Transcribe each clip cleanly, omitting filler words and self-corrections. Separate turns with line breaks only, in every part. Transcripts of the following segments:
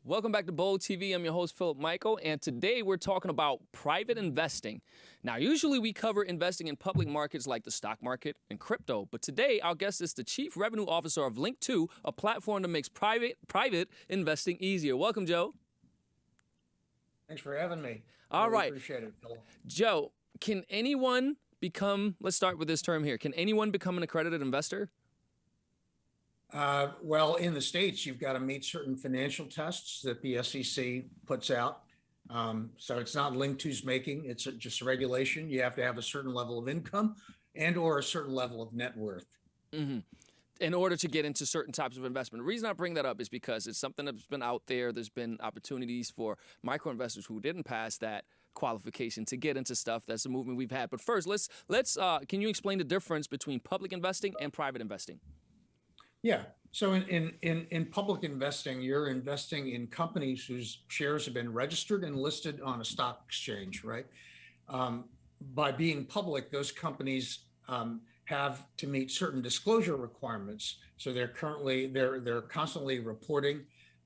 Welcome back to Bold TV. I'm your host, Philip Michael, and today we're talking about private investing. Now, usually we cover investing in public markets like the stock market and crypto, but today our guest is the Chief Revenue Officer of LINQTO, a platform that makes private investing easier. Welcome, Joe.
Thanks for having me.
All
Really
right.
Appreciate it, Philip.
Joe, can anyone become, let's start with this term here, can anyone become an accredited investor?
Well, in the States, you've got to meet certain financial tests that the SEC puts out. So it's not LINQTO's making, it's just a regulation. You have to have a certain level of income and or a certain level of net worth.
In order to get into certain types of investment. The reason I bring that up is because it's something that's been out there. There's been opportunities for micro investors who didn't pass that qualification to get into stuff. That's a movement we've had. But first, can you explain the difference between public investing and private investing?
Yeah. So in public investing, you're investing in companies whose shares have been registered and listed on a stock exchange, right? By being public, those companies have to meet certain disclosure requirements. So they're constantly reporting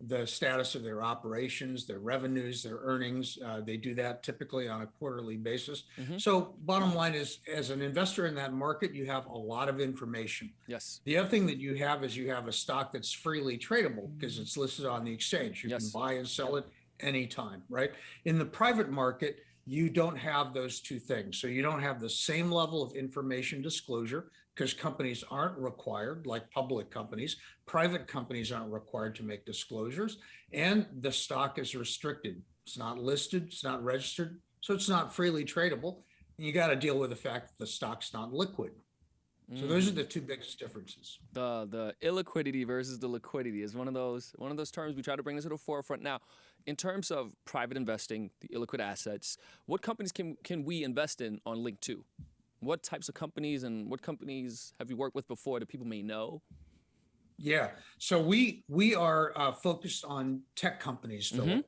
the status of their operations, their revenues, their earnings. They do that typically on a quarterly basis. So bottom line is, as an investor in that market, you have a lot of information.
Yes.
The other thing that you have is you have a stock that's freely tradable because it's listed on the exchange. You can buy and sell it anytime, right? In the private market, you don't have those two things. So you don't have the same level of information disclosure because companies aren't required, like public companies. Private companies aren't required to make disclosures, and the stock is restricted. It's not listed, it's not registered, so it's not freely tradable. You got to deal with the fact that the stock's not liquid. So those are the two biggest differences.
The illiquidity versus the liquidity is one of those terms we try to bring this to the forefront. Now, in terms of private investing, the illiquid assets, what companies can we invest in on LINQTO? What types of companies and what companies have you worked with before that people may know?
Yeah, so we are focused on tech companies, Philip.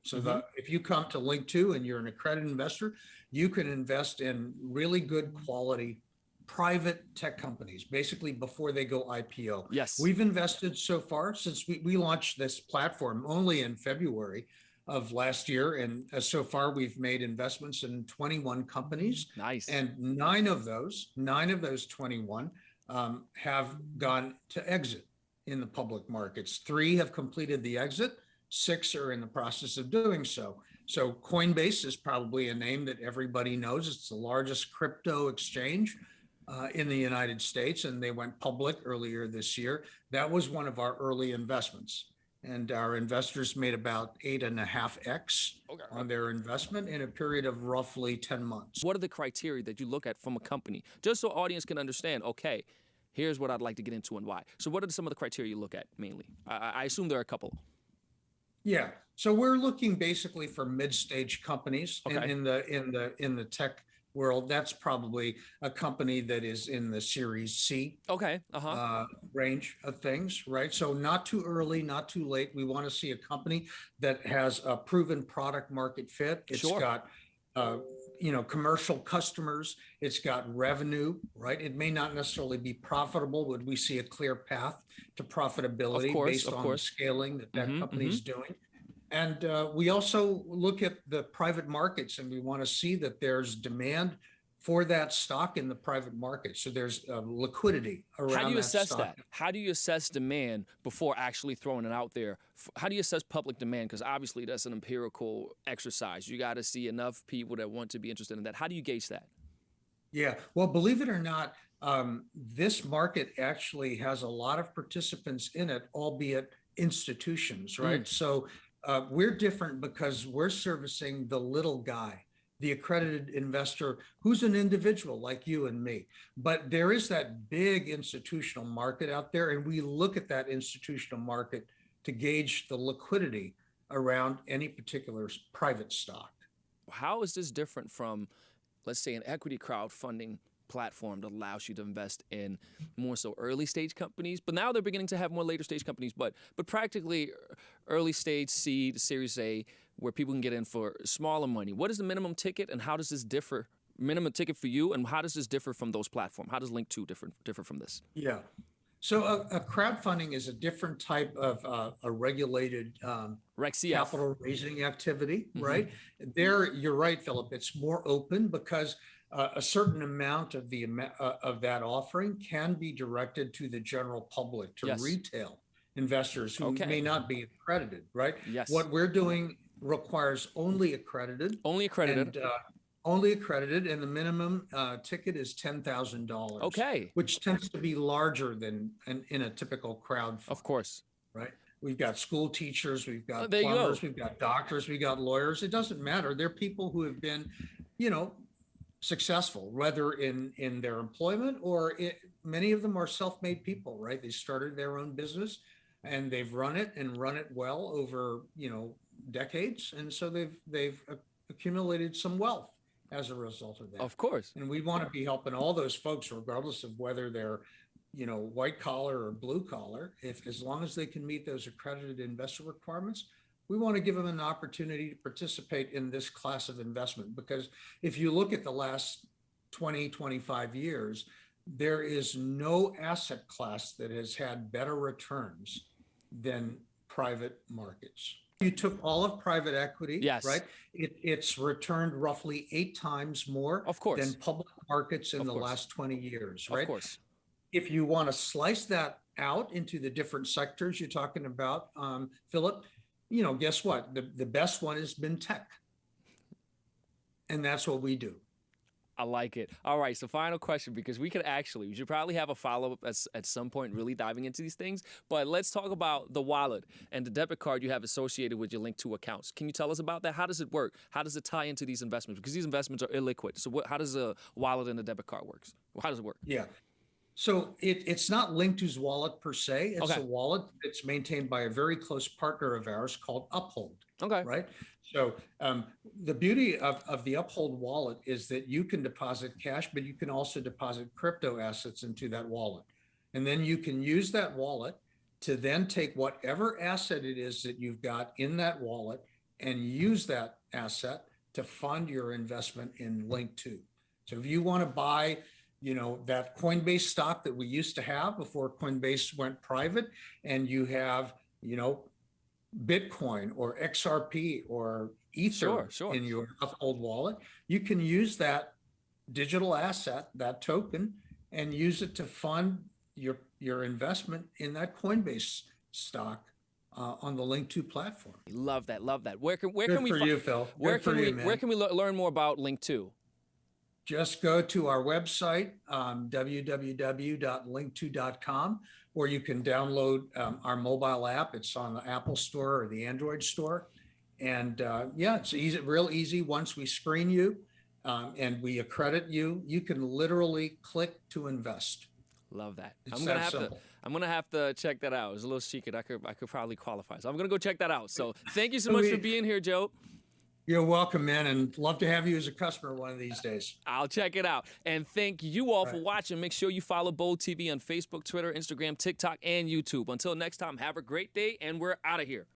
If you come to LINQTO and you're an accredited investor, you can invest in really good quality private tech companies, basically before they go IPO.
Yes.
We've invested so far since we launched this platform only in February of last year. And so far, we've made investments in 21 companies.
Nice.
And nine of those 21 have gone to exit in the public markets. 3 have completed the exit. 6 are in the process of doing so. So Coinbase is probably a name that everybody knows. It's the largest crypto exchange in the United States, and they went public earlier this year. That was one of our early investments. And our investors made about 8.5x on their investment in a period of roughly 10 months.
What are the criteria that you look at from a company? Just so audience can understand, okay, here's what I'd like to get into and why. So what are some of the criteria you look at mainly? I assume there are a couple.
Yeah. So we're looking basically for mid-stage companies in the tech world. That's probably a company that is in the Series C range of things, right? So not too early, not too late. We want to see a company that has a proven product market fit. It's got commercial customers. It's got revenue, right? It may not necessarily be profitable, but we see a clear path to profitability based on the scaling that company's doing. And we also look at the private markets, and we want to see that there's demand for that stock in the private market. So there's liquidity around that.
How do you assess
stock.
that? How do you assess demand before actually throwing it out there? How do you assess public demand? Because obviously that's an empirical exercise. You got to see enough people that want to be interested in that. How do you gauge that?
Yeah, well, believe it or not, this market actually has a lot of participants in it, albeit institutions, right? So we're different because we're servicing the little guy, the accredited investor who's an individual like you and me. But there is that big institutional market out there, and we look at that institutional market to gauge the liquidity around any particular private stock.
How is this different from, let's say, an equity crowdfunding platform that allows you to invest in more so early stage companies, but now they're beginning to have more later stage companies, but practically early stage seed, Series A, where people can get in for smaller money. What is the minimum ticket, and how does this differ? Minimum ticket for you, and how does this differ from those platforms? How does LINQTO differ from this?
Yeah. So a crowdfunding is a different type of a regulated capital raising activity, right? There, you're right, Philip. It's more open because a certain amount of of that offering can be directed to the general public, to retail investors who may not be accredited, right?
Yes.
What we're doing requires only accredited.
Only accredited.
And, only accredited, and the minimum ticket is $10,000.
Okay.
Which tends to be larger than in a typical crowd fund.
Of course.
Right. We've got school teachers, we've got plumbers, we've got doctors, we've got lawyers. It doesn't matter. They're people who have been, successful, whether in their employment or many of them are self-made people, right? They started their own business and they've run it well over, decades. And so they've accumulated some wealth as a result of that.
Of course.
And we want to be helping all those folks, regardless of whether they're, white collar or blue collar, as long as they can meet those accredited investor requirements, we want to give them an opportunity to participate in this class of investment. Because if you look at the last 20, 25 years, there is no asset class that has had better returns than private markets. You took all of private equity, right? It's returned roughly 8 times more than public markets in the last 20 years, right?
Of course.
If you want to slice that out into the different sectors you're talking about, Philip, guess what? The best one has been tech. And that's what we do.
I like it. All right, so final question, because we should probably have a follow-up at some point really diving into these things, but let's talk about the wallet and the debit card you have associated with your LINQTO accounts. Can you tell us about that? How does it work? How does it tie into these investments? Because these investments are illiquid. So how does a wallet and a debit card work? How does it work?
Yeah. So it's not LINQTO's wallet per se. It's a wallet that's maintained by a very close partner of ours called Uphold.
Okay.
Right. So the beauty of the Uphold wallet is that you can deposit cash, but you can also deposit crypto assets into that wallet. And then you can use that wallet to then take whatever asset it is that you've got in that wallet and use that asset to fund your investment in LINQTO. So if you want to buy, that Coinbase stock that we used to have before Coinbase went private, and you have, Bitcoin or XRP or Ether in your Uphold wallet, you can use that digital asset, that token, and use it to fund your investment in that Coinbase stock on the LINQTO platform.
Love that. Where can
we
learn more about LINQTO?
Just go to our website, www.linqto.com, or you can download our mobile app. It's on the Apple Store or the Android Store. And it's easy, real easy. Once we screen you and we accredit you, you can literally click to invest.
Love that.
I'm gonna
have to check that out. It's a little secret. I could probably qualify. So I'm gonna go check that out. So thank you so much for being here, Joe.
You're welcome, man, and love to have you as a customer one of these days.
I'll check it out. And thank you all for watching. Make sure you follow Bold TV on Facebook, Twitter, Instagram, TikTok, and YouTube. Until next time, have a great day, and we're out of here.